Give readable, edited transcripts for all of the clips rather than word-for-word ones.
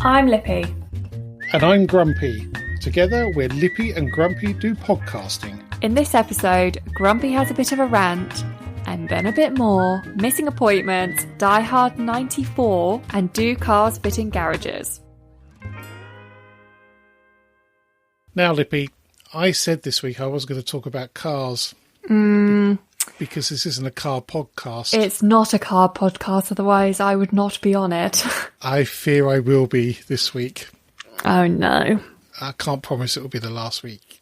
I'm Lippy. And I'm Grumpy. Together, we're Lippy and Grumpy do podcasting. In this episode, Grumpy has a bit of a rant, and then a bit more, missing appointments, Die Hard 94, and do cars fit in garages? Now, Lippy, I said this week I was going to talk about cars. Because this isn't a car podcast. It's not a car podcast, otherwise I would not be on it. I fear I will be this week. Oh no. I can't promise it will be the last week.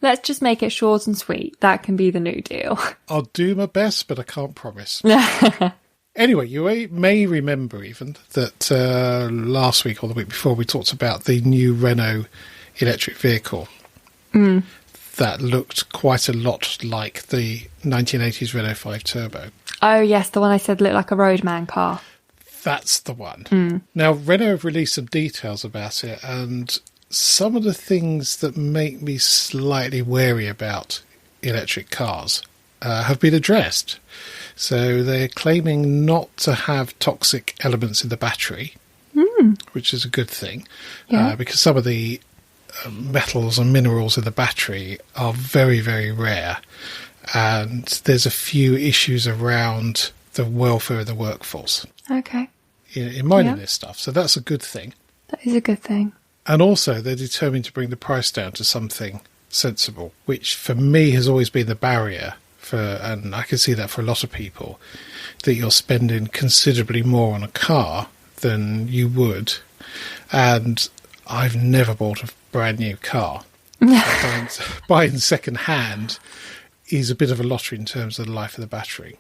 Let's just make it short and sweet. That can be the new deal. I'll do my best, but I can't promise. Anyway, you may remember even that last week or the week before we talked about the new Renault electric vehicle. That looked quite a lot like the 1980s Renault 5 Turbo. Oh yes, the one I said looked like a roadman car. That's the one. Now, Renault have released some details about it, and some of the things that make me slightly wary about electric cars have been addressed. So they're claiming not to have toxic elements in the battery, which is a good thing, because some of the metals and minerals in the battery are very, very rare, and there's a few issues around the welfare of the workforce. Okay. In mining this stuff, so that's a good thing. That is a good thing. And also, they're determined to bring the price down to something sensible, which for me has always been the barrier and I can see that for a lot of people, that you're spending considerably more on a car than you would, and I've never bought a brand new car. Buying second hand is a bit of a lottery in terms of the life of the battery.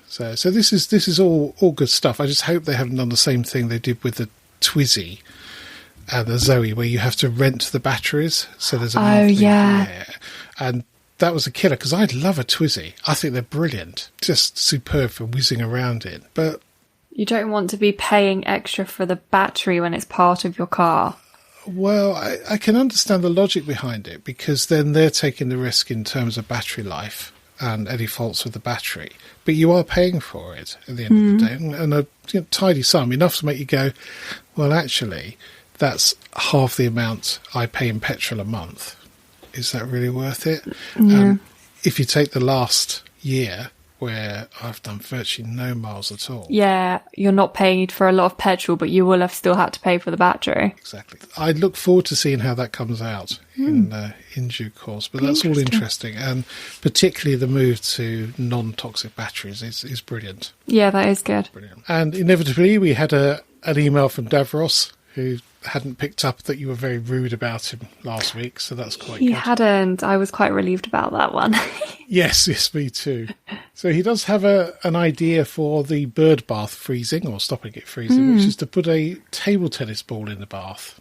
So this is all good stuff. I just hope they haven't done the same thing they did with the Twizy and the Zoe, where you have to rent the batteries. So there's a monthly and that was a killer, because I love a Twizy. I think they're brilliant, just superb for whizzing around in. But you don't want to be paying extra for the battery when it's part of your car. Well, I can understand the logic behind it, because then they're taking the risk in terms of battery life and any faults with the battery. But you are paying for it at the end of the day, and a tidy sum, enough to make you go, well, actually, that's half the amount I pay in petrol a month. Is that really worth it? If you take the last year, where I've done virtually no miles at all. Yeah, you're not paying for a lot of petrol, but you will have still had to pay for the battery. Exactly. I look forward to seeing how that comes out in due course. But that's all interesting. And particularly the move to non-toxic batteries is brilliant. Yeah, that is good. Brilliant. And inevitably, we had an email from Davros, who hadn't picked up that you were very rude about him last week, so that's quite good. He hadn't. I was quite relieved about that one. Yes, me too. So he does have an idea for the bird bath freezing, or stopping it freezing, which is to put a table tennis ball in the bath.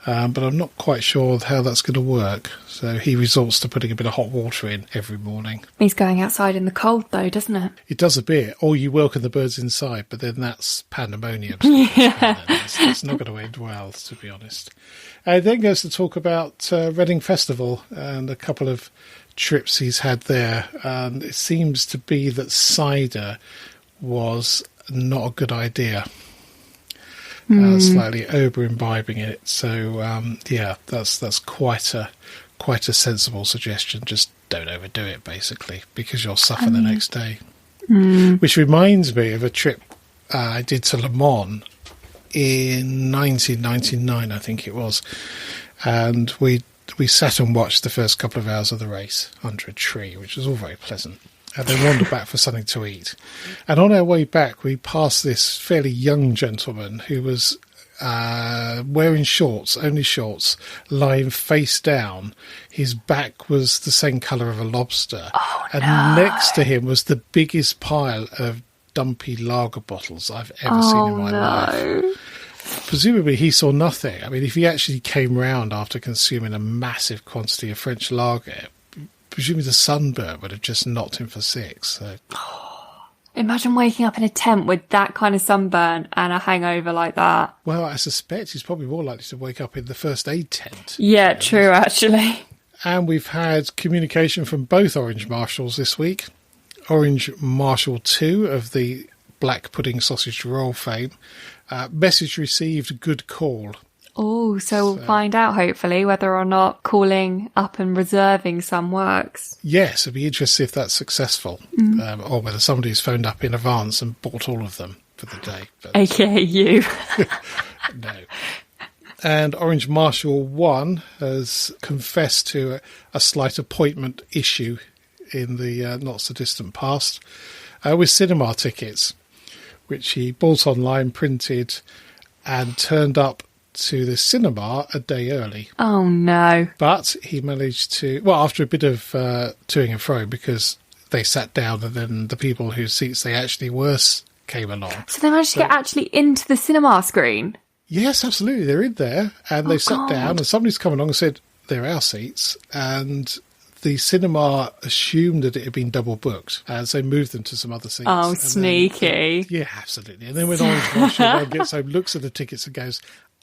But I'm not quite sure how that's going to work. So he resorts to putting a bit of hot water in every morning. He's going outside in the cold, though, doesn't it? It does a bit. Or you welcome the birds inside, but then that's pandemonium. It's not going to end well, to be honest. And then goes to talk about Reading Festival and a couple of trips he's had there. And it seems to be that cider was not a good idea. Slightly over-imbibing it. So, that's quite a sensible suggestion. Just don't overdo it, basically, because you'll suffer the next day. Which reminds me of a trip I did to Le Mans in 1999, I think it was. And we sat and watched the first couple of hours of the race under a tree, which was all very pleasant. And then wandered back for something to eat. And on our way back, we passed this fairly young gentleman who was wearing shorts, only shorts, lying face down. His back was the same colour of a lobster. And next to him was the biggest pile of dumpy lager bottles I've ever seen in my life. Presumably he saw nothing. I mean, if he actually came round after consuming a massive quantity of French lager, presumably the sunburnt would have just knocked him for six. So. Imagine waking up in a tent with that kind of sunburn and a hangover like that. Well, I suspect he's probably more likely to wake up in the first aid tent. Yeah, true, actually. And we've had communication from both Orange Marshals this week. Orange Marshal 2 of the black pudding sausage roll fame. Message received, good call. Oh, so we'll find out, hopefully, whether or not calling up and reserving some works. Yes, it'd be interesting if that's successful, or whether somebody's phoned up in advance and bought all of them for the day. But, AKA you. No. And Orange Marshal 1 has confessed to a slight appointment issue in the not-so-distant past with cinema tickets, which he bought online, printed, and turned up to the cinema a day early. Oh, no. But he managed to, well, after a bit of toing and fro, because they sat down and then the people whose seats they actually were came along. So they managed to get actually into the cinema screen? Yes, absolutely. They're in there and they sat down and somebody's come along and said, they're our seats. And the cinema assumed that it had been double booked, as they moved them to some other seats. Oh, sneaky. Then, yeah, absolutely. And then when Orange Marshal gets home, looks at the tickets and goes,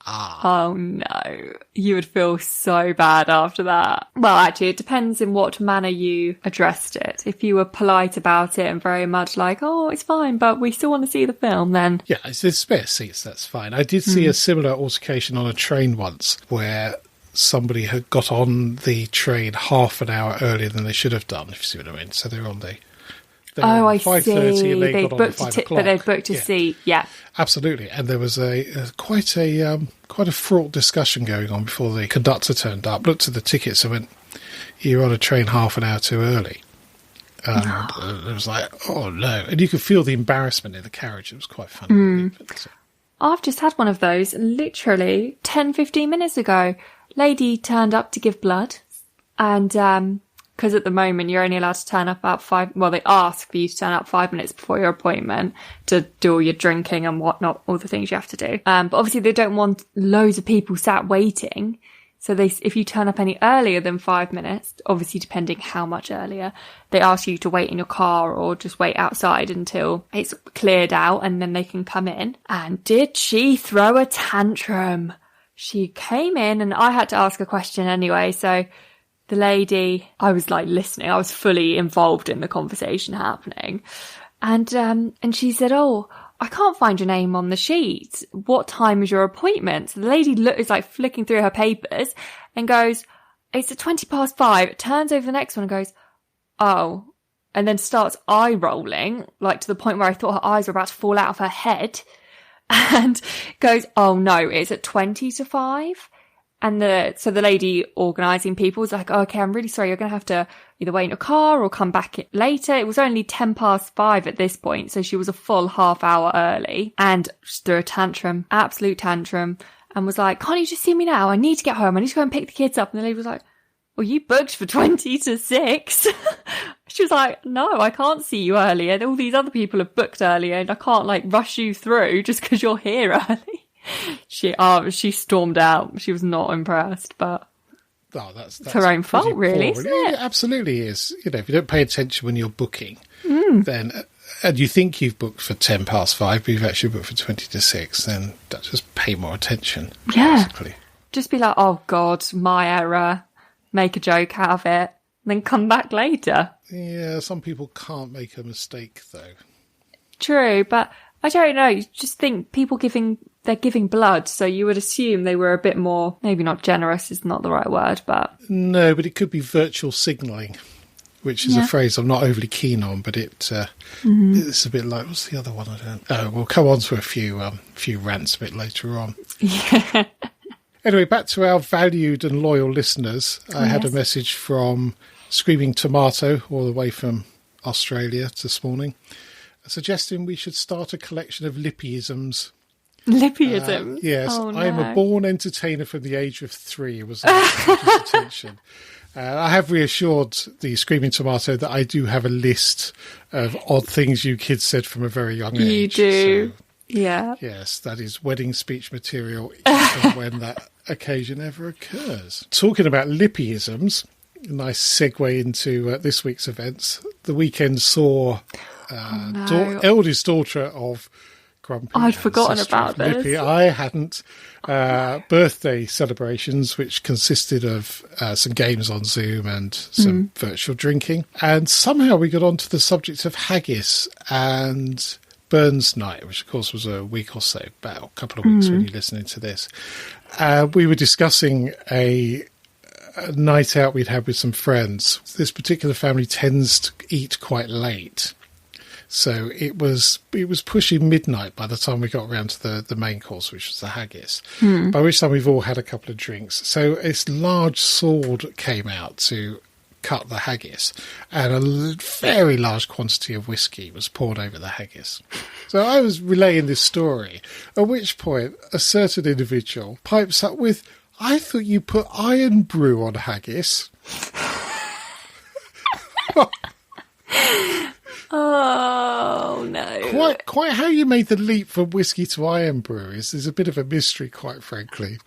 Oh, no. You would feel so bad after that. Well, actually, it depends in what manner you addressed it. If you were polite about it and very much like, oh, it's fine, but we still want to see the film, then... Yeah, there's spare seats, that's fine. I did see a similar altercation on a train once where somebody had got on the train half an hour earlier than they should have done, if you see what I mean. So they were on the... I see. And they got on at 5 o'clock. But they'd booked a seat, yeah. Absolutely. And there was quite a fraught discussion going on before the conductor turned up, looked at the tickets and went, you're on a train half an hour too early. And it was like, oh no. And you could feel the embarrassment in the carriage. It was quite funny. Really. But, I've just had one of those literally 10-15 minutes ago. Lady turned up to give blood and... because at the moment you're only allowed to turn up about they ask for you to turn up 5 minutes before your appointment to do all your drinking and whatnot, all the things you have to do. But obviously they don't want loads of people sat waiting. So if you turn up any earlier than 5 minutes, obviously depending how much earlier, they ask you to wait in your car or just wait outside until it's cleared out and then they can come in. And did she throw a tantrum? She came in and I had to ask a question anyway, so... The lady, I was like listening, I was fully involved in the conversation happening. And she said, oh, I can't find your name on the sheet. What time is your appointment? So the lady is like flicking through her papers and goes, it's at 5:20. Turns over the next one and goes, oh, and then starts eye rolling, like to the point where I thought her eyes were about to fall out of her head and goes, oh no, it's at 5:20. And so the lady organising people was like, oh, okay, I'm really sorry. You're going to have to either wait in your car or come back later. It was only 5:10 at this point. So she was a full half hour early and she threw a tantrum, absolute tantrum, and was like, can't you just see me now? I need to get home. I need to go and pick the kids up. And the lady was like, well, you booked for 5:20. She was like, no, I can't see you earlier. All these other people have booked earlier and I can't like rush you through just because you're here early. She stormed out. She was not impressed, but that's her own fault, really, isn't it? It absolutely is. You know, if you don't pay attention when you're booking, then and you think you've booked for 5:10, but you've actually booked for 5:20, then just pay more attention. Yeah, basically. Just be like, oh God, my error. Make a joke out of it, then come back later. Yeah, some people can't make a mistake though. True, but I don't know. You just think people they're giving blood, so you would assume they were a bit more, maybe not generous is not the right word, but... No, but it could be virtual signalling, which is a phrase I'm not overly keen on, but it's a bit like, what's the other one? I don't... Oh, we'll come on to a few rants a bit later on. Yeah. Anyway, back to our valued and loyal listeners. I had a message from Screaming Tomato, all the way from Australia this morning, suggesting we should start a collection of Lippyisms. Lippyisms? Yes. Oh, no. I am a born entertainer from the age of 3, was the attention. I have reassured the Screaming Tomato that I do have a list of odd things you kids said from a very young age. You do. So, yeah. Yes, that is wedding speech material when that occasion ever occurs. Talking about Lippyisms, a nice segue into this week's events. The weekend saw eldest daughter of Grumpy. I'd forgotten about this. Lippy. I hadn't. Birthday celebrations, which consisted of some games on Zoom and some virtual drinking. And somehow we got onto the subject of haggis and Burns night, which of course was a week or so, about a couple of weeks when you're listening to this, we were discussing a night out we'd had with some friends. This particular family tends to eat quite late. So it was pushing midnight by the time we got around to the main course, which was the haggis, by which time we've all had a couple of drinks. So this large sword came out to cut the haggis, and a very large quantity of whiskey was poured over the haggis. So I was relaying this story, at which point a certain individual pipes up with, "I thought you put iron brew on haggis." Oh no! Quite how you made the leap from whiskey to iron brew is a bit of a mystery, quite frankly.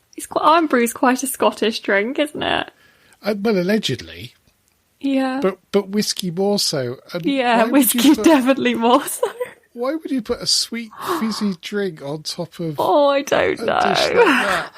Iron brew is quite a Scottish drink, isn't it? Well, allegedly. Yeah. But whiskey more so. And whiskey definitely more so. Why would you put a sweet fizzy drink on top of? Oh, I don't know. Dish like that?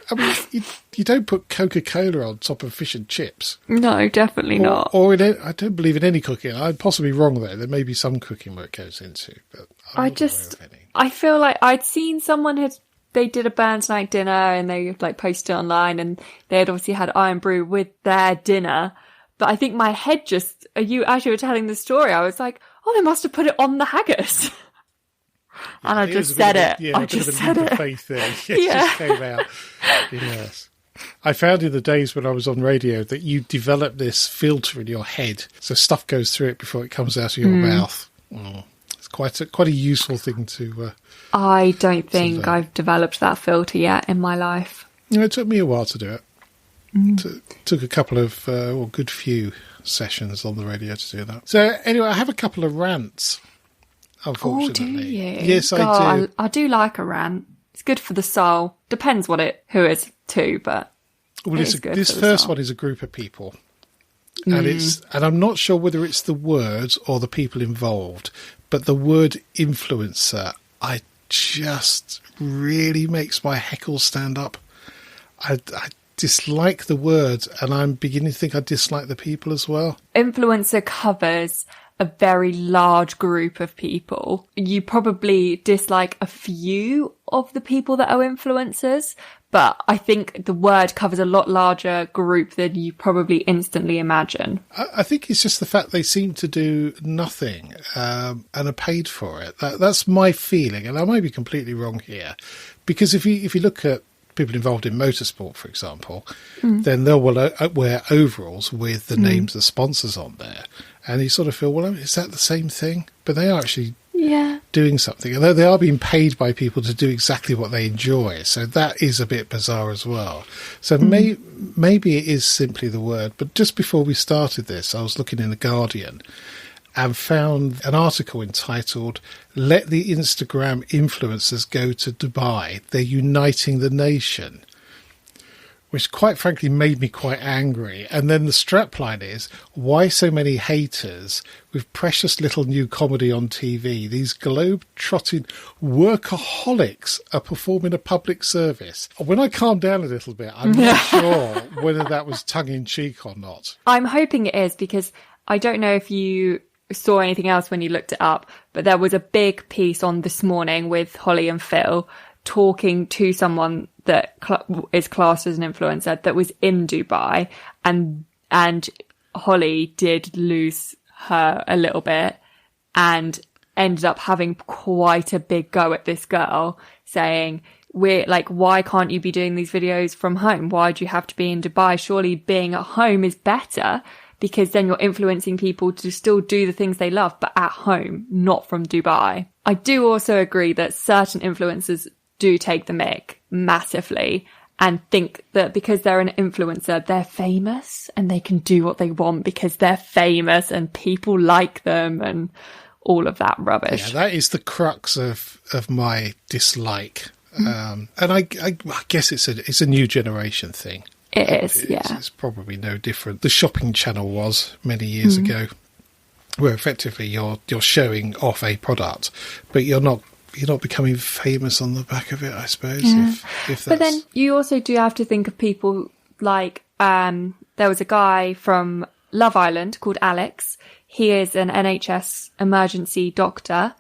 I mean, you don't put Coca-Cola on top of fish and chips. No, definitely not. Or I don't believe in any cooking. I'm possibly wrong there. There may be some cooking where it goes into, but I feel like I'd seen someone they did a Burns night dinner and they like posted it online, and they had obviously had iron brew with their dinner. But I think my head as you were telling the story, I was like, oh, they must have put it on the haggis. And I just said it. I just said it. Faith there. It just came out. Yes. I found in the days when I was on radio that you develop this filter in your head, so stuff goes through it before it comes out of your mouth. It's quite a useful thing to. I don't think I've developed that filter yet in my life. It took me a while to do it. Took a couple of, good few sessions on the radio to do that. So anyway, I have a couple of rants, unfortunately. Oh, do you? Yes, I do. I do like a rant. It's good for the soul. Depends who it's to, but this first one is a group of people. And I'm not sure whether it's the words or the people involved, but the word influencer, I just really makes my heckle stand up. I dislike the word, and I'm beginning to think I dislike the people as well. Influencer covers a very large group of people. You probably dislike a few of the people that are influencers, but I think the word covers a lot larger group than you probably instantly imagine. I think it's just the fact they seem to do nothing and are paid for it. That's my feeling, and I might be completely wrong here, because if you look at people involved in motorsport, for example, then they'll wear overalls with the names of sponsors on there. And you sort of feel, well, is that the same thing? But they are actually doing something. Although they are being paid by people to do exactly what they enjoy. So that is a bit bizarre as well. So maybe it is simply the word. But just before we started this, I was looking in The Guardian and found an article entitled, "Let the Instagram Influencers Go to Dubai. They're Uniting the Nation," which quite frankly made me quite angry. And then the strapline is, "Why so many haters with precious little new comedy on TV? These globe-trotting workaholics are performing a public service." When I calmed down a little bit, I'm not sure whether that was tongue-in-cheek or not. I'm hoping it is, because I don't know if you saw anything else when you looked it up, but there was a big piece on This Morning with Holly and Phil talking to someone that is classed as an influencer that was in Dubai, and Holly did lose her a little bit and ended up having quite a big go at this girl, saying, we're like, why can't you be doing these videos from home? Why do you have to be in Dubai? Surely being at home is better, because then you're influencing people to still do the things they love, but at home, not from Dubai. I do also agree that certain influencers do take the mick massively and think that because they're an influencer, they're famous and they can do what they want because they're famous and people like them and all of that rubbish. Yeah, that is the crux of my dislike. And I guess it's a new generation thing. It is, yeah. It's probably no different. The Shopping Channel was many years ago, where effectively you're showing off a product, but you're not becoming famous on the back of it, I suppose. Yeah. If that's... But then you also do have to think of people like there was a guy from Love Island called Alex. He is an NHS emergency doctor.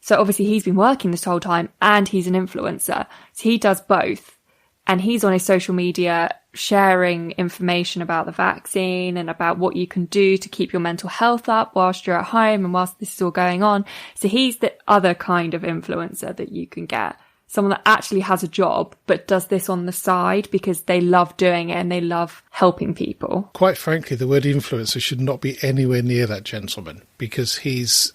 So obviously he's been working this whole time and he's an influencer. So he does both. And he's on his social media sharing information about the vaccine and about what you can do to keep your mental health up whilst you're at home and whilst this is all going on. So he's the other kind of influencer that you can get. Someone that actually has a job but does this on the side because they love doing it and they love helping people. Quite frankly, the word influencer should not be anywhere near that gentleman, because he's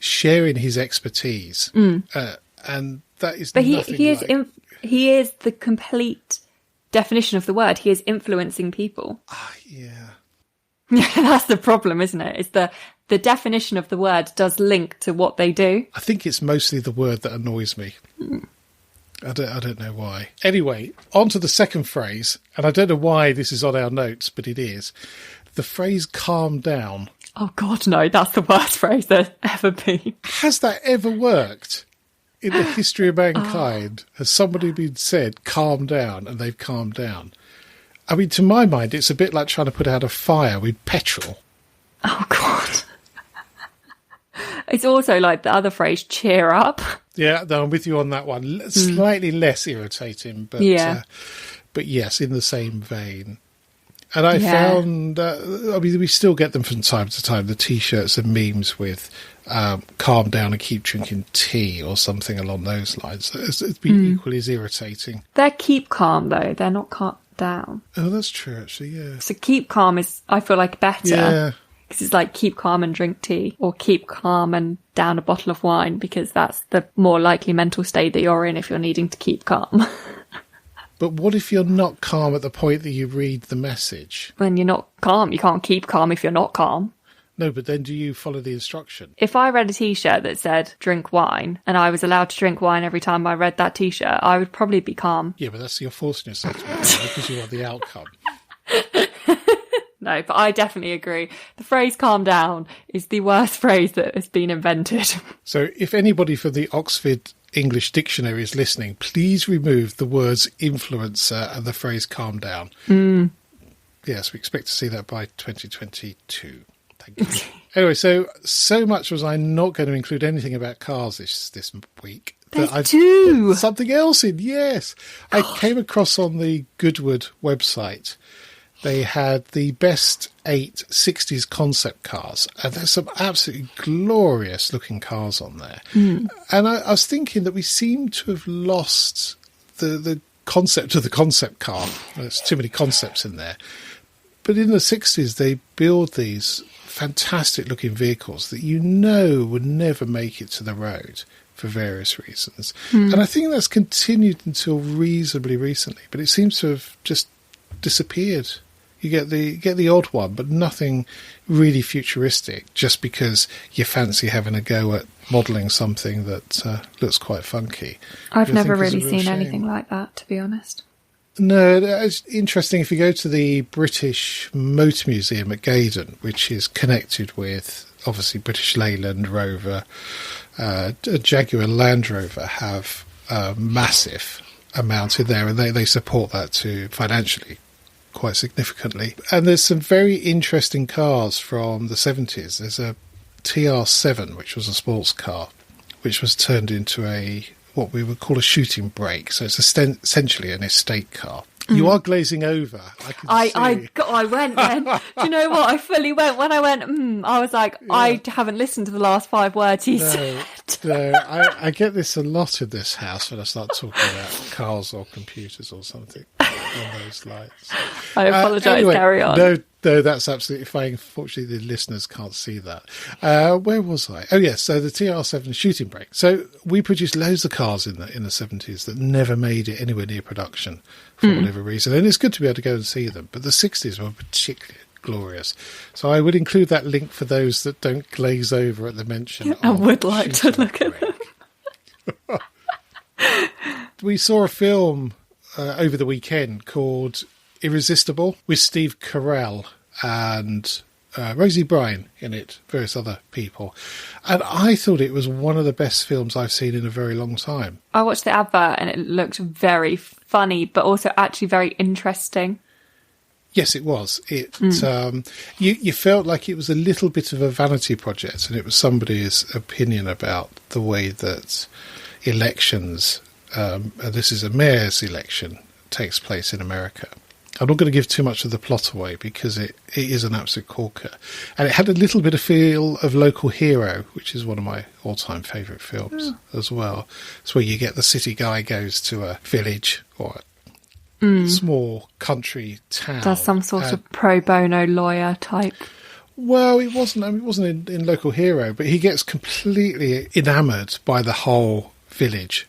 sharing his expertise, and that is. But he is the complete definition of the word. He is influencing people. Yeah. That's the problem, isn't it? It's the definition of the word does link to what they do. I think it's mostly the word that annoys me. I don't know why. Anyway, on to the second phrase, and I don't know why this is on our notes, but it is. The phrase calm down. Oh, God, no, that's the worst phrase there's ever been. Has that ever worked in the history of mankind? Has somebody been said, calm down, and they've calmed down? I mean, to my mind, it's a bit like trying to put out a fire with petrol. Oh, God. It's also like the other phrase, cheer up. Yeah, no, I'm with you on that one. Slightly less irritating, but but yes, in the same vein. And I found, I mean, we still get them from time to time, the T-shirts and memes with calm down and keep drinking tea or something along those lines. It's been equally as irritating. They're keep calm, though. They're not calm down. Oh, that's true, actually, yeah. So keep calm is, I feel like, better. Yeah. Because it's like keep calm and drink tea, or keep calm and down a bottle of wine, because that's the more likely mental state that you're in if you're needing to keep calm. But what if you're not calm at the point that you read the message? When you're not calm, you can't keep calm if you're not calm. No, but then do you follow the instruction? If I read a T-shirt that said drink wine, and I was allowed to drink wine every time I read that T-shirt, I would probably be calm. Yeah, but that's you're forcing yourself to be calm because you want the outcome. No, but I definitely agree. The phrase calm down is the worst phrase that has been invented. So if anybody from the Oxford English Dictionary is listening, please remove the words influencer and the phrase calm down. Yes, we expect to see that by 2022. Thank you. Anyway, so much was I not going to include anything about cars this week. There's two. Something else in, yes. I came across on the Goodwood website. They had the best 8 60s concept cars, and there's some absolutely glorious looking cars on there. And I was thinking that we seem to have lost the concept of the concept car. There's too many concepts in there. But in the 60s, they build these fantastic looking vehicles that you know would never make it to the road for various reasons. And I think that's continued until reasonably recently, but it seems to have just disappeared. You get the odd one, but nothing really futuristic, just because you fancy having a go at modelling something that looks quite funky. I've never really seen anything like that, to be honest. No, it's interesting. If you go to the British Motor Museum at Gaydon, which is connected with, obviously, British Leyland Rover, Jaguar Land Rover have a massive amount in there, and they support that too financially quite significantly. And there's some very interesting cars from the 70s. There's a TR7, which was a sports car, which was turned into what we would call a shooting brake. So it's essentially an estate car. You are glazing over. I went then. Do you know what? I fully went. When I went, I was like, yeah. I haven't listened to the last 5 words he said. No, I get this a lot in this house when I start talking about cars or computers or something on those lines. I apologise, anyway, carry on. No, that's absolutely fine. Unfortunately, the listeners can't see that. Where was I? Oh, yes, so the TR7 shooting brake. So we produced loads of cars in the 70s that never made it anywhere near production for whatever reason. And it's good to be able to go and see them. But the 60s were particularly glorious. So I would include that link for those that don't glaze over at the mention. I would like to look at them. We saw a film over the weekend called Irresistible with Steve Carell and Rosie Bryan in it, various other people. And I thought it was one of the best films I've seen in a very long time. I watched the advert and it looked very funny, but also actually very interesting. Yes, it was. You felt like it was a little bit of a vanity project, and it was somebody's opinion about the way that elections, this is a mayor's election, takes place in America. I'm not going to give too much of the plot away because it is an absolute corker. And it had a little bit of feel of Local Hero, which is one of my all-time favourite films as well. It's where you get the city guy goes to a village or a small country town. Does some sort of pro bono lawyer type. Well, it wasn't in Local Hero, but he gets completely enamoured by the whole village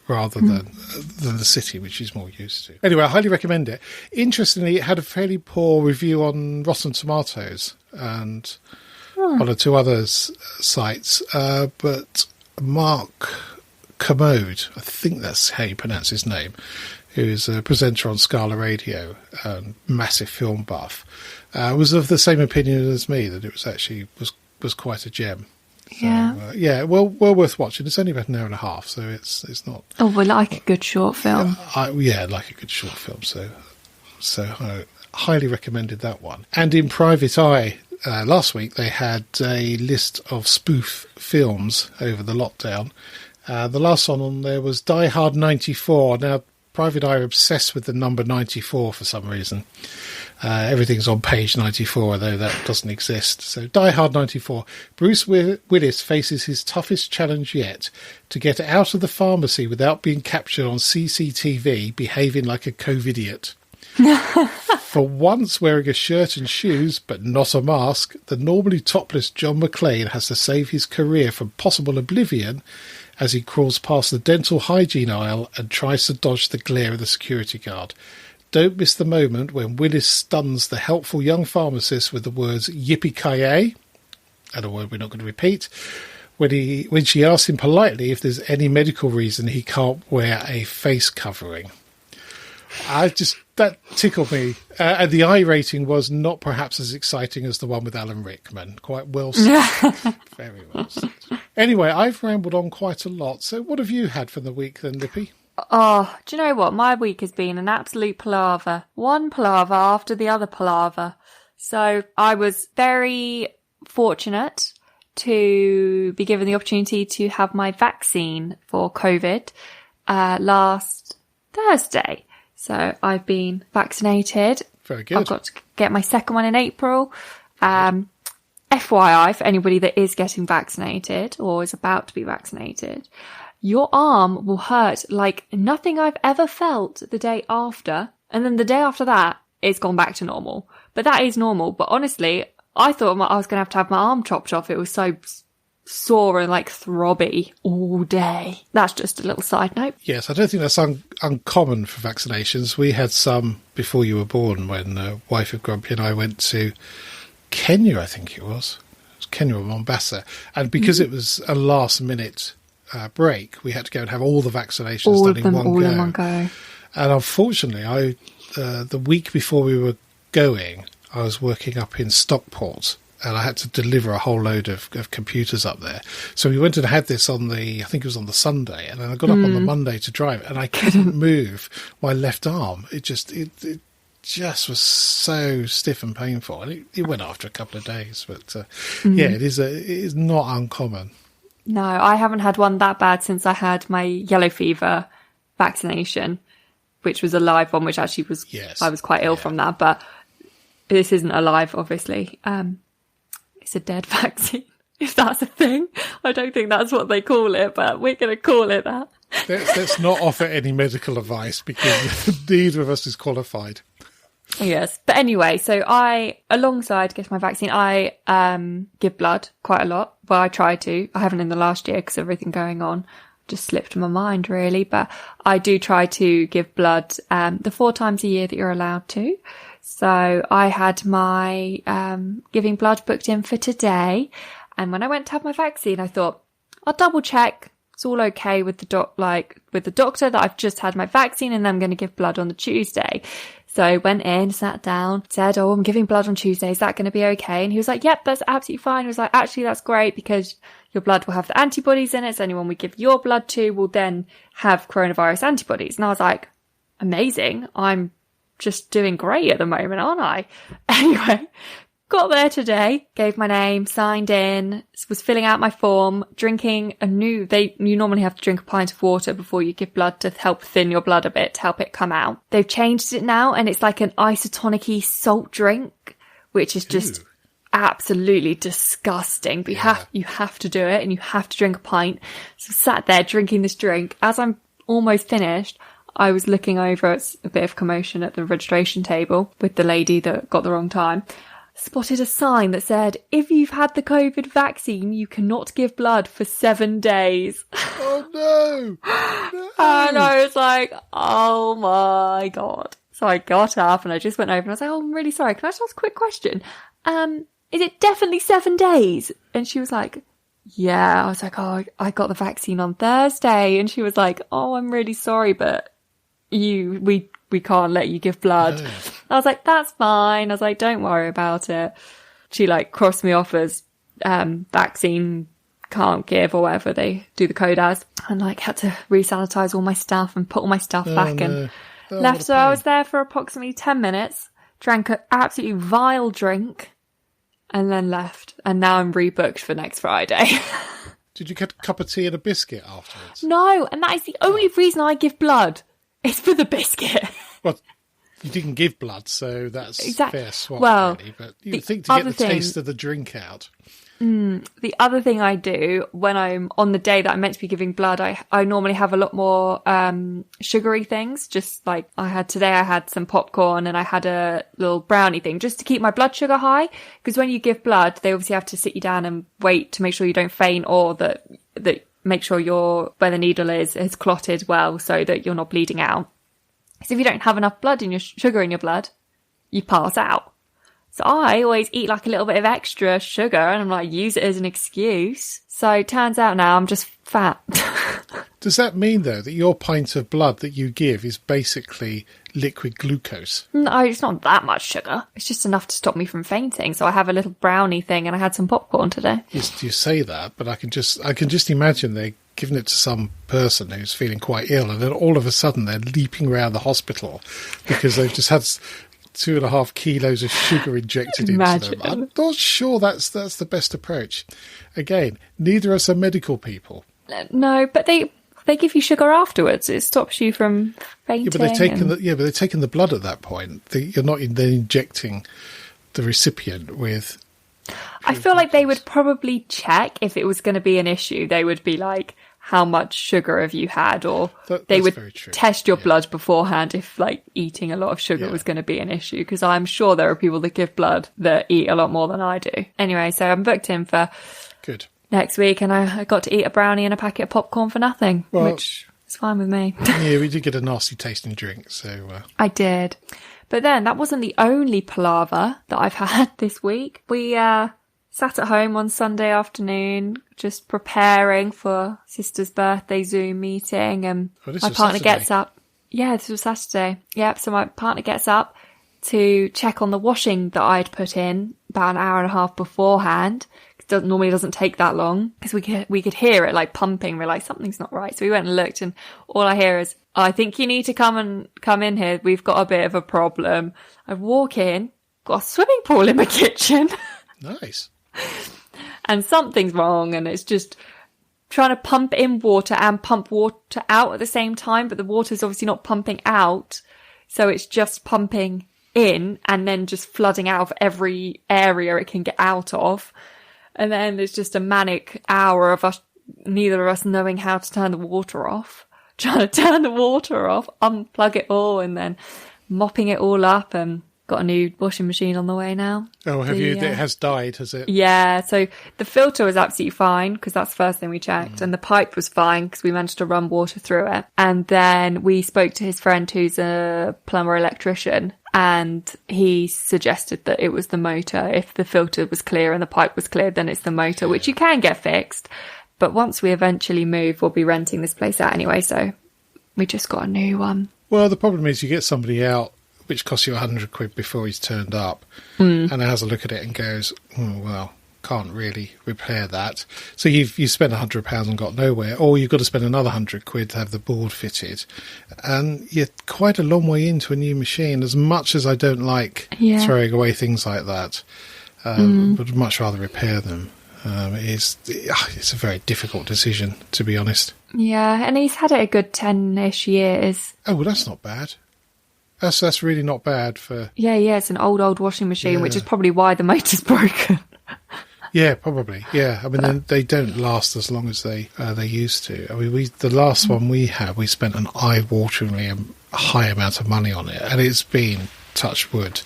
rather than the city, which he's more used to. Anyway, I highly recommend it. Interestingly, it had a fairly poor review on Rotten Tomatoes and one or two other sites, but Mark Commode, I think that's how you pronounce his name, who is a presenter on Scala Radio, massive film buff, was of the same opinion as me, that it was actually was quite a gem. So, well worth watching. It's only about an hour and a half, so it's not. Oh, we like a good short film. Like a good short film. So I highly recommended that one. And in Private Eye last week, they had a list of spoof films over the lockdown. The last one on there was Die Hard 94. Now, Private Eye are obsessed with the number 94 for some reason. Everything's on page 94, although that doesn't exist. So Die Hard 94. Bruce Willis faces his toughest challenge yet, to get out of the pharmacy without being captured on CCTV behaving like a COVIDiot. For once wearing a shirt and shoes, but not a mask, the normally topless John McClane has to save his career from possible oblivion as he crawls past the dental hygiene aisle and tries to dodge the glare of the security guard. Don't miss the moment when Willis stuns the helpful young pharmacist with the words yippee-ki-yay, and a word we're not going to repeat, when she asks him politely if there's any medical reason he can't wear a face covering. That tickled me. And the I rating was not perhaps as exciting as the one with Alan Rickman. Quite well said. Very well said. Anyway, I've rambled on quite a lot. So what have you had for the week then, Lippy? Oh, do you know what? My week has been an absolute palaver. One palaver after the other palaver. So I was very fortunate to be given the opportunity to have my vaccine for COVID last Thursday. So I've been vaccinated. Very good. I've got to get my second one in April. FYI, for anybody that is getting vaccinated or is about to be vaccinated, your arm will hurt like nothing I've ever felt the day after. And then the day after that, it's gone back to normal. But that is normal. But honestly, I thought I was going to have my arm chopped off. It was so sore and like throbby all day. That's just a little side note. Yes, I don't think that's uncommon for vaccinations. We had some before you were born when wife of Grumpy and I went to Kenya, I think it was. It was Kenya or Mombasa. And because it was a last minute break, we had to go and have all the vaccinations done in one go. And unfortunately, the week before we were going, I was working up in Stockport and I had to deliver a whole load of computers up there. So we went and had this I think it was on the Sunday, and then I got up on the Monday to drive, and I couldn't move my left arm. It just was so stiff and painful, and it went after a couple of days. But it is not uncommon. No, I haven't had one that bad since I had my yellow fever vaccination, which was a live one, which actually was, I was quite ill from that, but this isn't a live, obviously. It's a dead vaccine, if that's a thing. I don't think that's what they call it, but we're going to call it that. Let's not offer any medical advice because neither of us is qualified. Yes. But anyway, so alongside getting my vaccine, I give blood quite a lot. Well, I try to. I haven't in the last year because of everything going on. Just slipped my mind, really. But I do try to give blood the 4 times a year that you're allowed to. So I had my giving blood booked in for today. And when I went to have my vaccine, I thought, I'll double check. It's all okay with the doctor that I've just had my vaccine and I'm going to give blood on the Tuesday. So I went in, sat down, said, I'm giving blood on Tuesday. Is that going to be okay? And he was like, yep, that's absolutely fine. He was like, actually, that's great because your blood will have the antibodies in it. So anyone we give your blood to will then have coronavirus antibodies. And I was like, amazing. I'm just doing great at the moment, aren't I? Anyway, got there today, gave my name, signed in, was filling out my form, drinking you normally have to drink a pint of water before you give blood to help thin your blood a bit, to help it come out. They've changed it now, and it's like an isotonic-y salt drink, which is just absolutely disgusting. But you have to do it, and you have to drink a pint. So I sat there drinking this drink. As I'm almost finished, I was looking over, it's a bit of commotion at the registration table with the lady that got the wrong time. Spotted a sign that said, if you've had the COVID vaccine, you cannot give blood for 7 days. Oh, no. And I was like, oh my God. So I got up and I just went over and I was like, oh, I'm really sorry. Can I just ask a quick question? Is it definitely 7 days? And she was like, yeah. I was like, oh, I got the vaccine on Thursday. And she was like, oh, I'm really sorry, but we can't let you give blood. No. I was like, that's fine. I was like, don't worry about it. She like crossed me off as vaccine can't give or whatever they do the code as, and like had to re-sanitize all my stuff and put all my stuff back and left. So I was there for approximately 10 minutes, drank an absolutely vile drink and then left. And now I'm rebooked for next Friday. Did you get a cup of tea and a biscuit afterwards? No, and that is the only reason I give blood. It's for the biscuit. Well, you didn't give blood, so that's fair swap, really. But you'd think to get the taste of the drink out. The other thing I do when I'm on the day that I'm meant to be giving blood, I normally have a lot more sugary things. Just like I had some popcorn and I had a little brownie thing just to keep my blood sugar high. Because when you give blood, they obviously have to sit you down and wait to make sure you don't faint, or that make sure where the needle is clotted well so that you're not bleeding out. So if you don't have enough sugar in your blood, you pass out. So I always eat like a little bit of extra sugar and I'm like, use it as an excuse. So it turns out now I'm just fat. Does that mean, though, that your pint of blood that you give is basically liquid glucose? No, it's not that much sugar. It's just enough to stop me from fainting. So I have a little brownie thing and I had some popcorn today. You say that, but I can just imagine they're giving it to some person who's feeling quite ill, and then all of a sudden they're leaping around the hospital because they've just had 2.5 kilos of sugar injected into them. I'm not sure that's the best approach. Again, neither are some medical people. No, but they give you sugar afterwards. It stops you from fainting. Yeah, but they're taking the blood at that point. You're not then injecting the recipient with. I feel like they would probably check if it was going to be an issue. They would be like, how much sugar have you had? Or they would test your blood beforehand if like eating a lot of sugar was going to be an issue. Because I'm sure there are people that give blood that eat a lot more than I do. Anyway, so I'm booked in for next week, and I got to eat a brownie and a packet of popcorn for nothing, which is fine with me. Yeah, we did get a nasty tasting drink, so... I did. But then that wasn't the only palaver that I've had this week. We sat at home on Sunday afternoon, just preparing for sister's birthday Zoom meeting, and my partner gets up. Yeah, this was Saturday. Yep, so my partner gets up to check on the washing that I'd put in about an hour and a half beforehand. It normally doesn't take that long because we could hear it like pumping. We're like, something's not right. So we went and looked, and all I hear is, I think you need to come in here. We've got a bit of a problem. I walk in, got a swimming pool in my kitchen. Nice. And something's wrong, and it's just trying to pump in water and pump water out at the same time, but the water's obviously not pumping out. So it's just pumping in and then just flooding out of every area it can get out of. And then there's just a manic hour of us, neither of us knowing how to turn the water off, trying to turn the water off, unplug it all, and then mopping it all up. And got a new washing machine on the way now. Oh, have you? It has died, has it? Yeah. So the filter was absolutely fine because that's the first thing we checked. And the pipe was fine because we managed to run water through it. And then we spoke to his friend who's a plumber electrician. And he suggested that it was the motor. If the filter was clear and the pipe was clear, then it's the motor, which you can get fixed. But once we eventually move, we'll be renting this place out anyway. So we just got a new one. Well, the problem is you get somebody out, which costs you £100 before he's turned up, and has a look at it and goes, oh, well, can't really repair that. So you've spent £100 and got nowhere, or you've got to spend another £100 to have the board fitted, and you're quite a long way into a new machine. As much as I don't like throwing away things like that, would much rather repair them. It's a very difficult decision, to be honest. Yeah, and he's had it a good 10-ish years. Oh, well, that's not bad. That's really not bad for... Yeah, it's an old washing machine, which is probably why the motor's broken. Yeah, probably. Yeah, I mean, they don't last as long as they used to. I mean, the last one we had, we spent an eye-wateringly high amount of money on it, and it's been, touch wood,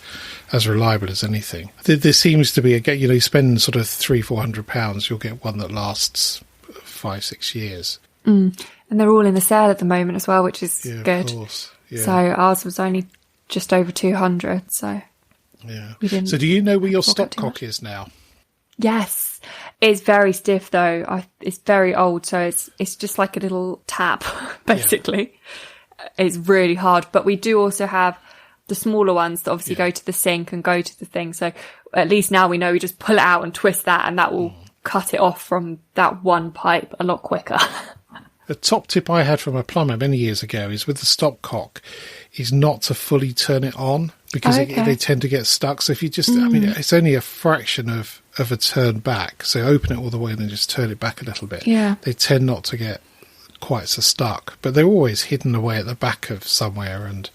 as reliable as anything. There seems to be you spend sort of £300-400, you'll get one that lasts 5-6 years. And they're all in the sale at the moment as well, which is good. Of course. Yeah. So ours was only just over 200. So we didn't. So do you know where your stopcock is now? Yes, it's very stiff though. It's very old, so it's just like a little tap, basically. Yeah. It's really hard, but we do also have the smaller ones that obviously go to the sink and go to the thing. So at least now we know we just pull it out and twist that, and that will cut it off from that one pipe a lot quicker. The top tip I had from a plumber many years ago is with the stopcock is not to fully turn it on, because they tend to get stuck. So if you just, I mean, it's only a fraction of a turn back. So open it all the way and then just turn it back a little bit. Yeah. They tend not to get quite so stuck, but they're always hidden away at the back of somewhere, and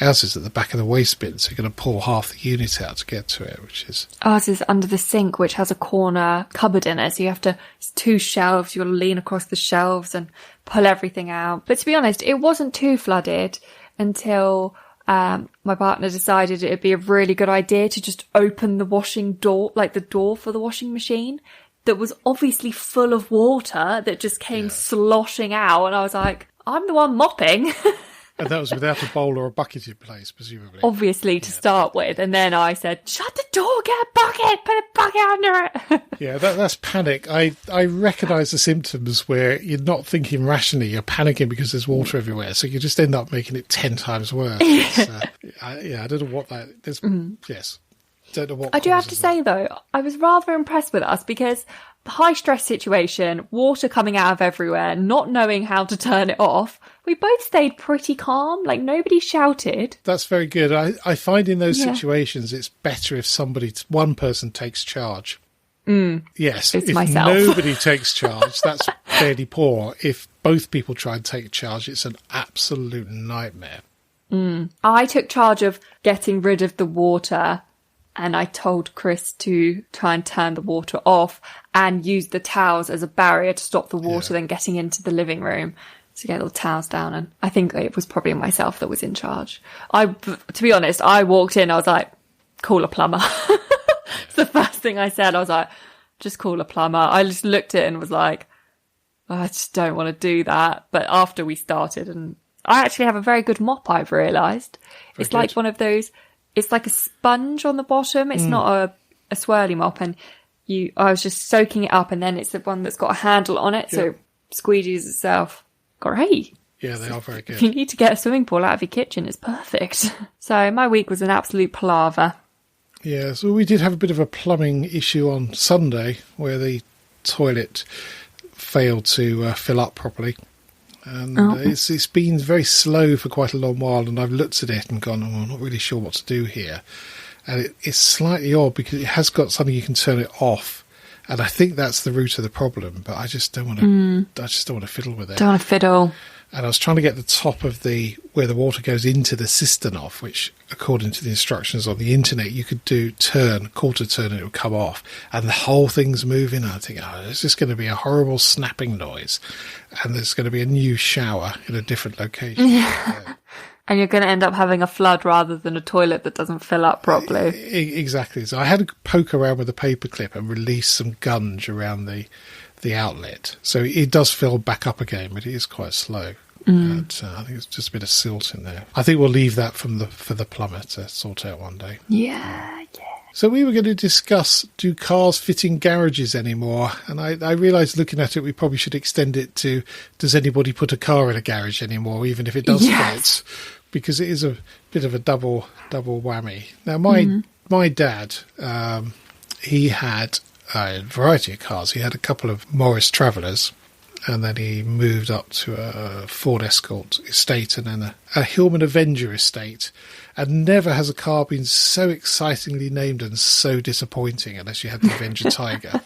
ours is at the back of the waste bin, so you're going to pull half the unit out to get to it, which is... Ours is under the sink, which has a corner cupboard in it, so you have to... It's 2 shelves, you've got to lean across the shelves and pull everything out. But to be honest, it wasn't too flooded until my partner decided it'd be a really good idea to just open the washing door, like the door for the washing machine, that was obviously full of water that just came sloshing out, and I was like, I'm the one mopping. And that was without a bowl or a bucket in place, presumably. Obviously, to start with. And then I said, shut the door, get a bucket, put a bucket under it. Yeah, that's panic. I recognise the symptoms where you're not thinking rationally, you're panicking because there's water everywhere. So you just end up making it 10 times worse. I don't know what that... Yes. Don't know what I do have to say, though, I was rather impressed with us because the high stress situation, water coming out of everywhere, not knowing how to turn it off, we both stayed pretty calm. Like, nobody shouted. That's very good. I find in those situations it's better if one person takes charge. Yes, it's if myself. Nobody takes charge, that's fairly poor. If both people try and take charge, it's an absolute nightmare. I took charge of getting rid of the water, and I told Chris to try and turn the water off and use the towels as a barrier to stop the water then getting into the living room, to get all the towels down. And I think it was probably myself that was in charge. To be honest, I walked in, I was like, call a plumber. It's the first thing I said. I was like, just call a plumber. I just looked at it and was like, I just don't want to do that. But after we started, and I actually have a very good mop, I've realised. It's like one of those... It's like a sponge on the bottom. It's not a swirly mop. And I was just soaking it up, and then it's the one that's got a handle on it, so it squeegees itself. Great. Yeah, they are very good. If you need to get a swimming pool out of your kitchen, it's perfect. So my week was an absolute palaver. Yeah, so we did have a bit of a plumbing issue on Sunday where the toilet failed to fill up properly. And it's been very slow for quite a long while, and I've looked at it and gone, I'm not really sure what to do here. And it's slightly odd because it has got something you can turn it off, and I think that's the root of the problem. But I just don't want to. I just don't want to fiddle with it. Don't want to fiddle. And I was trying to get the top of where the water goes into the cistern off, which, according to the instructions on the internet, you could do quarter turn, and it would come off. And the whole thing's moving. And I think, there's just going to be a horrible snapping noise. And there's going to be a new shower in a different location. Yeah. And you're going to end up having a flood rather than a toilet that doesn't fill up properly. Exactly. So I had to poke around with a paperclip and release some gunge around the outlet, so it does fill back up again, but it is quite slow. But, I think it's just a bit of silt in there. I think we'll leave that for the plumber to sort out one day. Yeah. So we were going to discuss, do cars fit in garages anymore? And I realised looking at it, we probably should extend it to, does anybody put a car in a garage anymore, even if it does fit? Because it is a bit of a double whammy. Now, my dad, he had a variety of cars. He had a couple of Morris Travellers, and then he moved up to a Ford Escort estate and then a Hillman Avenger estate. And never has a car been so excitingly named and so disappointing, unless you had the Avenger Tiger.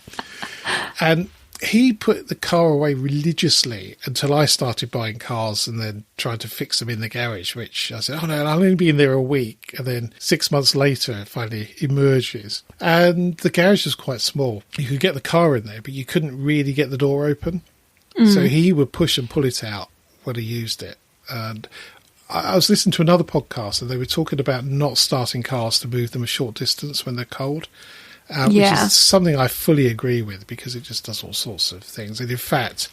And he put the car away religiously until I started buying cars and then trying to fix them in the garage, which I said, oh no, I'll only be in there a week. And then 6 months later, it finally emerges. And the garage was quite small. You could get the car in there, but you couldn't really get the door open. So he would push and pull it out when he used it. And I was listening to another podcast and they were talking about not starting cars to move them a short distance when they're cold. Which is something I fully agree with, because it just does all sorts of things. And in fact,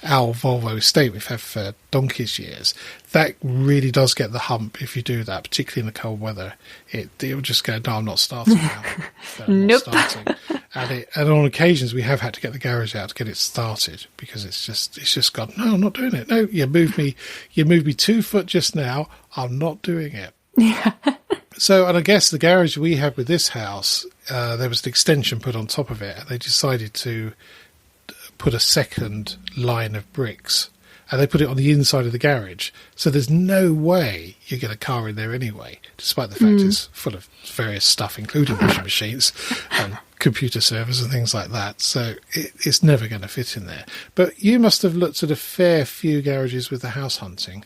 our Volvo estate we've had for donkey's years, that really does get the hump if you do that, particularly in the cold weather. It'll just go, no, I'm not starting now. I'm Nope. not starting. And on occasions we have had to get the garage out to get it started, because it's just gone, no, I'm not doing it. No, you moved me 2 foot just now. I'm not doing it. Yeah. So, and I guess the garage we had with this house, there was an extension put on top of it, and they decided to put a second line of bricks, and they put it on the inside of the garage. So there's no way you get a car in there anyway, despite the fact it's full of various stuff, including washing machines and computer servers and things like that. So it's never going to fit in there. But you must have looked at a fair few garages with the house hunting.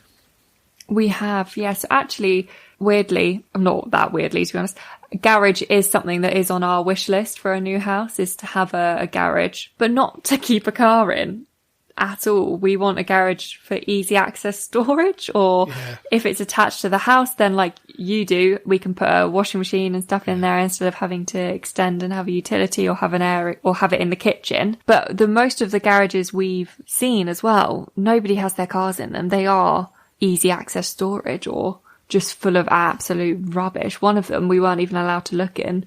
We have, yes. Actually, weirdly, not that weirdly, to be honest, garage is something that is on our wish list for a new house, is to have a garage, but not to keep a car in at all. We want a garage for easy access storage, or if it's attached to the house, then like you do, we can put a washing machine and stuff in there instead of having to extend and have a utility or have an area or have it in the kitchen. But the most of the garages we've seen as well, nobody has their cars in them. They are easy access storage or just full of absolute rubbish. One of them we weren't even allowed to look in.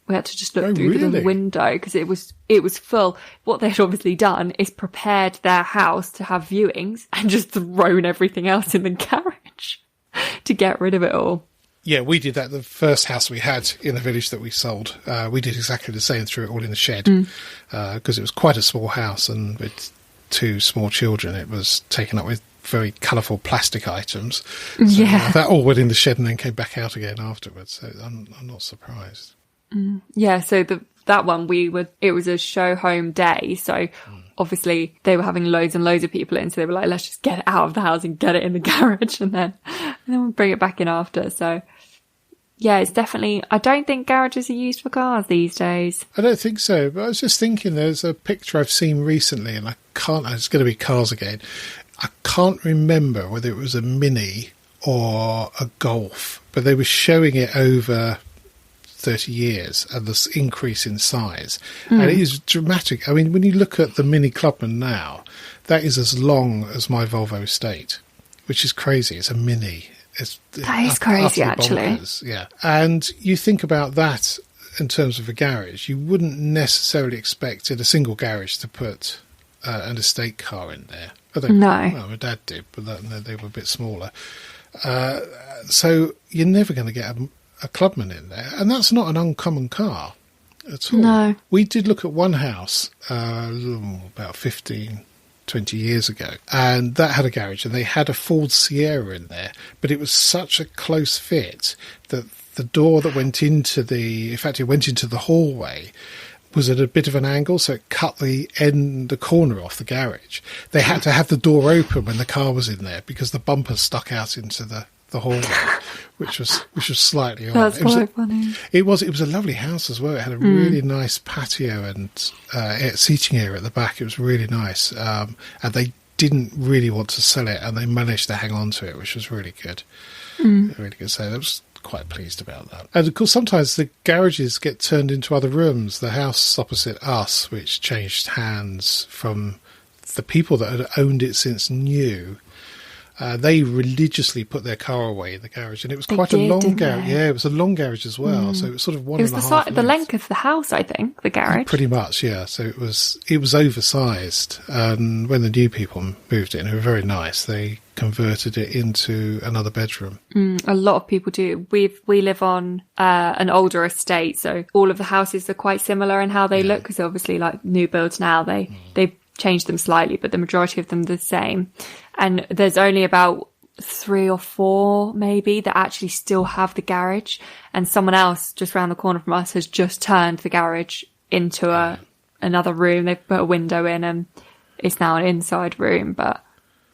We had to just look through the window because it was full. What they'd obviously done is prepared their house to have viewings and just thrown everything else in the garage to get rid of it all. Yeah, we did that. The first house we had in the village that we sold, we did exactly the same, threw it all in the shed because it was quite a small house, and with 2 small children, it was taken up with very colourful plastic items. So that all went in the shed and then came back out again afterwards. So I'm not surprised. Yeah, so that one it was a show home day, so obviously they were having loads and loads of people in, so they were like, let's just get it out of the house and get it in the garage and then we'll bring it back in after. So yeah, it's definitely, I don't think garages are used for cars these days. I don't think so, but I was just thinking there's a picture I've seen recently, and it's going to be cars again. I can't remember whether it was a Mini or a Golf, but they were showing it over 30 years and this increase in size. And it is dramatic. I mean, when you look at the Mini Clubman now, that is as long as my Volvo estate, which is crazy. It's a Mini. That is crazy, actually. Bonkers. Yeah. And you think about that in terms of a garage, you wouldn't necessarily expect in a single garage to put an estate car in there. No. Well, my dad did, but they were a bit smaller. So you're never going to get a Clubman in there. And that's not an uncommon car at all. No. We did look at one house about 15, 20 years ago, and that had a garage, and they had a Ford Sierra in there, but it was such a close fit that the door that went into it went into the hallway, was at a bit of an angle, so it cut the corner off the garage. They had to have the door open when the car was in there because the bumper stuck out into the hallway, which was slightly odd. That's quite funny. It was a lovely house as well. It had a really nice patio and seating area at the back. It was really nice, and they didn't really want to sell it, and they managed to hang on to it, which was really good. Really good. So that was quite pleased about that. And of course, sometimes the garages get turned into other rooms. The house opposite us, which changed hands from the people that had owned it since new, They religiously put their car away in the garage, and it was They quite a did, long didn't garage. they? Yeah, it was a long garage as well. So it was sort of one It was and a the half the length of the house, I think, the garage. Pretty much, yeah. So it was oversized. And when the new people moved in, who were very nice, they converted it into another bedroom. A lot of people do. We live on an older estate, so all of the houses are quite similar in how they look. Because obviously, like new builds now, they've changed them slightly, but the majority of them are the same. And there's only about 3 or 4 maybe that actually still have the garage, and someone else just round the corner from us has just turned the garage into another room. They've put a window in and it's now an inside room. But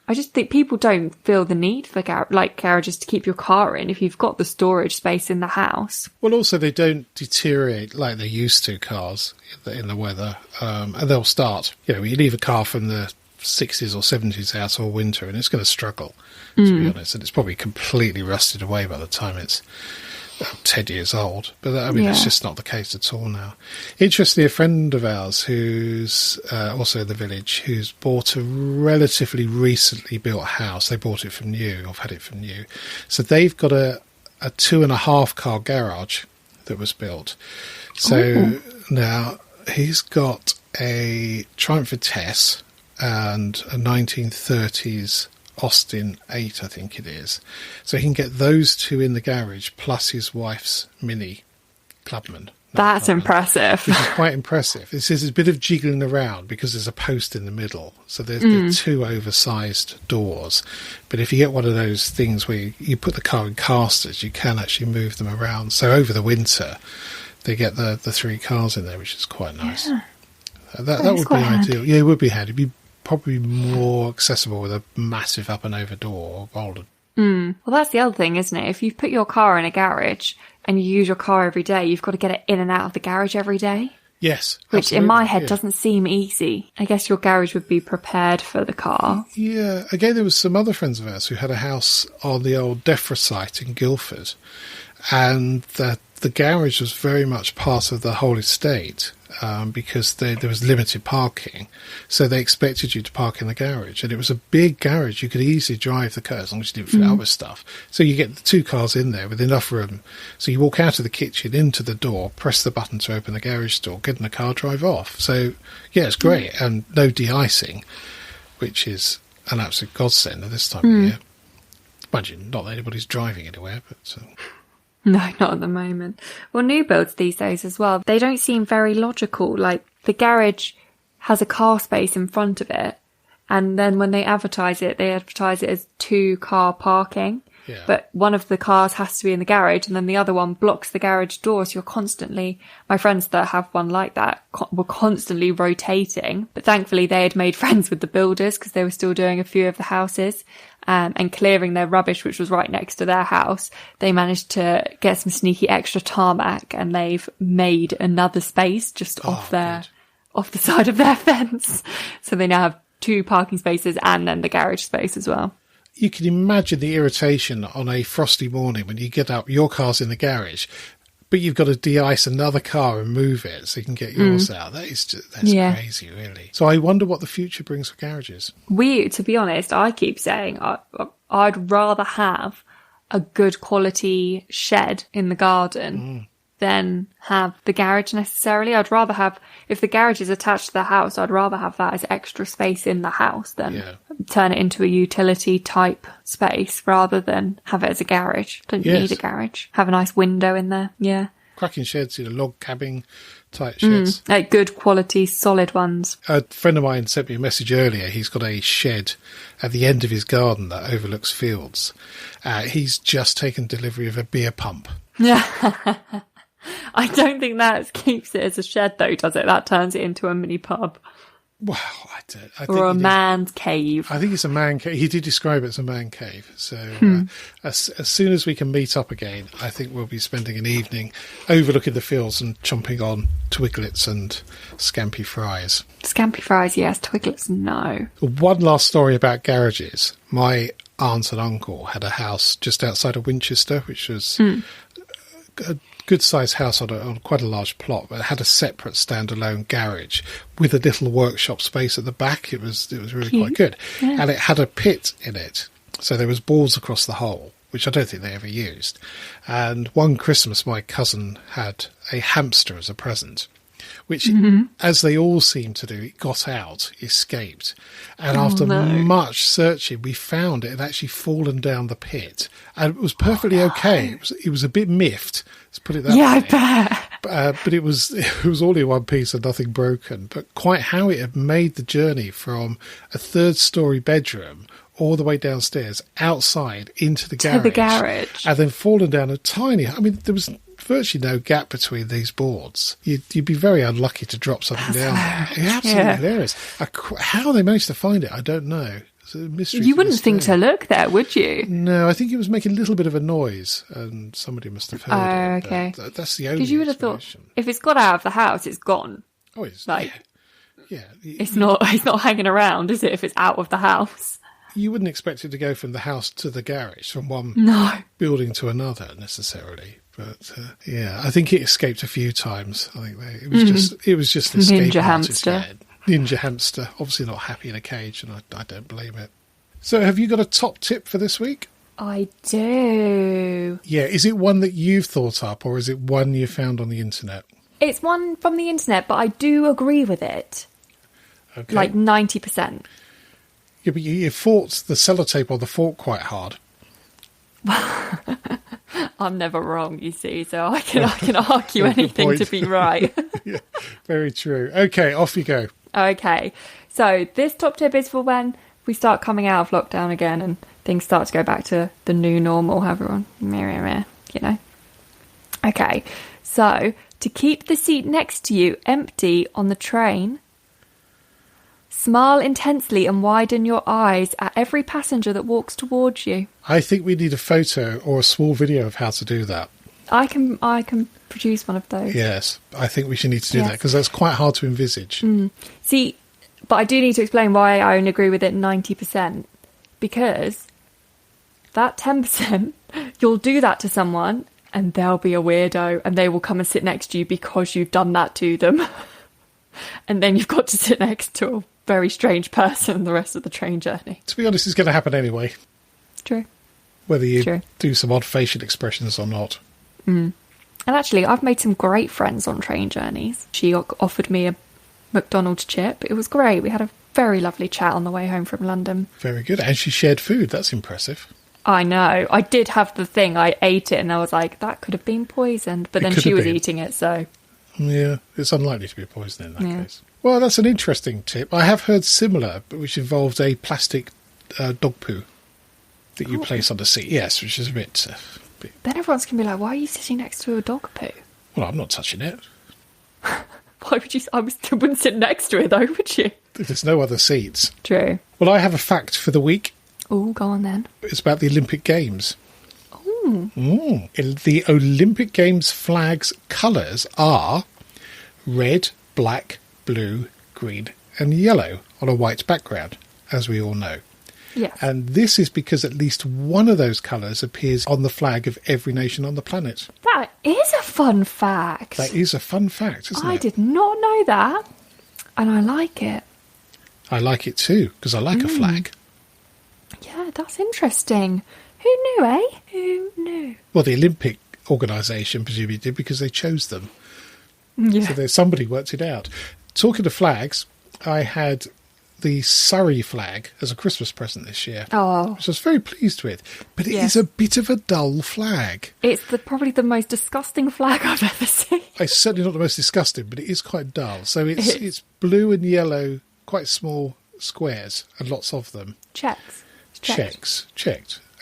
I just think people don't feel the need for garages to keep your car in if you've got the storage space in the house. Well, also they don't deteriorate like they used to, cars in the weather, and they'll start. You leave a car from the 60s or 70s out all winter and it's going to struggle, to be honest, and it's probably completely rusted away by the time it's 10 years old. But it's just not the case at all now. Interestingly, a friend of ours who's also in the village, who's bought a relatively recently built house. They bought it from new, or had it from new, so they've got a 2.5 car garage that was built. So now he's got a Triumph Vitesse and a 1930s Austin 8, I think it is. So he can get those two in the garage, plus his wife's Mini Clubman. That's impressive. Which is quite impressive. This is a bit of jiggling around because there's a post in the middle. So there's 2 oversized doors. But if you get one of those things where you put the car in casters, you can actually move them around. So over the winter, they get the 3 cars in there, which is quite nice. Yeah. That would be ideal. Yeah, it would be handy. It'd be probably more accessible with a massive up and over door or older. Well, that's the other thing, isn't it? If you've put your car in a garage and you use your car every day, you've got to get it in and out of the garage every day. Yes. Which in my head doesn't seem easy. I guess your garage would be prepared for the car. Yeah. Again, there was some other friends of ours who had a house on the old Davros site in Guildford, and the garage was very much part of the whole estate. Because there was limited parking, so they expected you to park in the garage, and it was a big garage. You could easily drive the car as long as you didn't fill out with stuff. So you get the 2 cars in there with enough room. So you walk out of the kitchen into the door, press the button to open the garage door, get in the car, drive off. So yeah, it's great, and no de-icing, which is an absolute godsend at this time of year. Imagine not that anybody's driving anywhere, but. No, not at the moment. Well, new builds these days as well, they don't seem very logical. Like, the garage has a car space in front of it, and then when they advertise it as 2-car parking. Yeah. But one of the cars has to be in the garage, and then the other one blocks the garage door, so you're constantly... My friends that have one like that were constantly rotating, but thankfully they had made friends with the builders because they were still doing a few of the houses. And clearing their rubbish, which was right next to their house, they managed to get some sneaky extra tarmac, and they've made another space just off the side of their fence. So they now have 2 parking spaces and then the garage space as well. You can imagine the irritation on a frosty morning when you get up, your car's in the garage, but you've got to de-ice another car and move it so you can get yours out. That's crazy, really. So I wonder what the future brings for garages. To be honest, I keep saying I'd rather have a good quality shed in the garden than have the garage necessarily. I'd rather have, if the garage is attached to the house, I'd rather have that as extra space in the house than turn it into a utility type space rather than have it as a garage. Don't need a garage. Have a nice window in there. Yeah. Cracking sheds, log cabin type sheds. Like good quality, solid ones. A friend of mine sent me a message earlier. He's got a shed at the end of his garden that overlooks fields. He's just taken delivery of a beer pump. Yeah. I don't think that keeps it as a shed, though, does it? That turns it into a mini pub. Well, I think or a man's cave. I think it's a man cave. He did describe it as a man cave. So as soon as we can meet up again, I think we'll be spending an evening overlooking the fields and chomping on twiglets and scampi fries. Scampi fries, yes. Twiglets, no. One last story about garages. My aunt and uncle had a house just outside of Winchester, which was a good-sized house on quite a large plot, but it had a separate standalone garage with a little workshop space at the back. It was really quite good. Yeah. And it had a pit in it. So there was balls across the hole, which I don't think they ever used. And one Christmas, my cousin had a hamster as a present, which, as they all seem to do, it got out, escaped. And after much searching, we found it had actually fallen down the pit. And it was perfectly okay. It was a bit miffed, let's put it that way. Yeah, I bet. But it was all in one piece and nothing broken. But quite how it had made the journey from a third-storey bedroom all the way downstairs, outside, into the garage. And then fallen down a tiny... I mean, there was virtually no gap between these boards. You'd be very unlucky to drop something down there. It's absolutely hilarious. How they managed to find it, I don't know. It's a mystery. You wouldn't think to look there, would you? No, I think it was making a little bit of a noise, and somebody must have heard it. Okay. That's the only Because you would have thought, if it's got out of the house, it's gone. Oh, it's... Like, yeah. It's not hanging around, is it, if it's out of the house? You wouldn't expect it to go from the house to the garage, from one building to another necessarily. But I think it escaped a few times. I think it was just an escape Ninja hamster. Ninja hamster, obviously not happy in a cage, and I don't blame it. So, have you got a top tip for this week? I do. Yeah, is it one that you've thought up, or is it one you found on the internet? It's one from the internet, but I do agree with it. Okay. Like 90%. Yeah, but you fought the sellotape on the fork quite hard. I'm never wrong, you see, so I can argue anything to be right. Yeah, very true. Okay, off you go. Okay, so this top tip is for when we start coming out of lockdown again and things start to go back to the new normal, everyone, you know. Okay, so to keep the seat next to you empty on the train, smile intensely and widen your eyes at every passenger that walks towards you. I think we need a photo or a small video of how to do that. I can produce one of those. Yes, I think we should need to do that because that's quite hard to envisage. See, but I do need to explain why I only agree with it 90%. Because that 10%, you'll do that to someone and they'll be a weirdo and they will come and sit next to you because you've done that to them. And then you've got to sit next to a very strange person the rest of the train journey. To be honest, it's going to happen anyway. True. Whether you do some odd facial expressions or not. And actually, I've made some great friends on train journeys. She offered me a McDonald's chip. It was great. We had a very lovely chat on the way home from London. Very good. And she shared food. That's impressive. I know. I did have the thing. I ate it and I was like, that could have been poisoned. But then she was eating it, so... Yeah, it's unlikely to be poison in that case. Well, that's an interesting tip. I have heard similar, but which involves a plastic dog poo that you place on the seat. Yes, which is a bit... Then everyone's going to be like, why are you sitting next to a dog poo? Well, I'm not touching it. Why would you... I wouldn't sit next to it, though, would you? There's no other seats. True. Well, I have a fact for the week. Oh, go on then. It's about the Olympic Games. Ooh. The Olympic Games flag's colours are red, black, blue, green and yellow on a white background, as we all know. Yes. And this is because at least one of those colours appears on the flag of every nation on the planet. That is a fun fact. That is a fun fact, isn't it? I did not know that. And I like it. I like it too, because I like a flag. Yeah, that's interesting. Who knew, eh? Who knew? Well, the Olympic organisation presumably did because they chose them. Yeah. So somebody worked it out. Talking of flags, I had the Surrey flag as a Christmas present this year, which I was very pleased with. But it is a bit of a dull flag. It's probably the most disgusting flag I've ever seen. It's certainly not the most disgusting, but it is quite dull. So it's blue and yellow, quite small squares, and lots of them. Checked.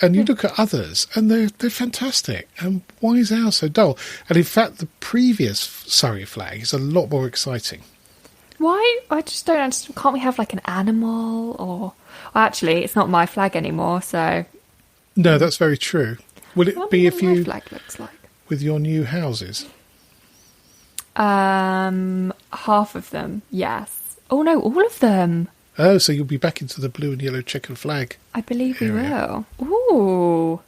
And you look at others, and they're fantastic. And why is ours so dull? And in fact, the previous Surrey flag is a lot more exciting. Why? I just don't understand. Can't we have like an animal or... Well, actually, it's not my flag anymore, so... No, that's very true. Will it be if you... my flag looks like? With your new houses? Half of them, yes. Oh no, all of them. Oh, so you'll be back into the blue and yellow checkered flag. I believe we will. Ooh.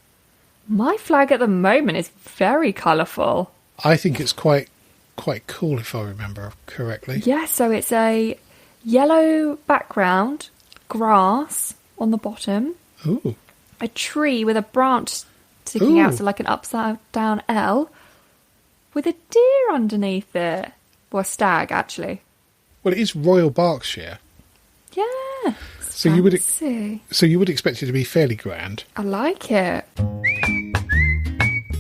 My flag at the moment is very colourful. I think it's quite cool, if I remember correctly. Yeah, so it's a yellow background, grass on the bottom. Ooh. a tree with a branch sticking out, so like an upside down L, with a deer underneath it. Well, a stag, actually. Well, it is Royal Berkshire. Yeah. So you would expect it to be fairly grand. I like it.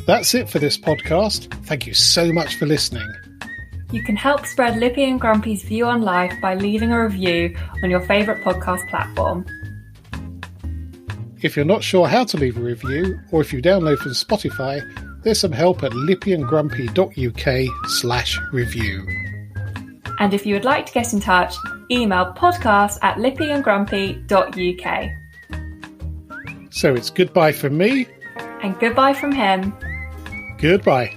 That's it for this podcast. Thank you so much for listening. You can help spread Lippy and Grumpy's view on life by leaving a review on your favourite podcast platform. If you're not sure how to leave a review, or if you download from Spotify, there's some help at lippyandgrumpy.uk/review. And if you would like to get in touch, email podcast@lippyandgrumpy.uk. So it's goodbye from me. And goodbye from him. Goodbye.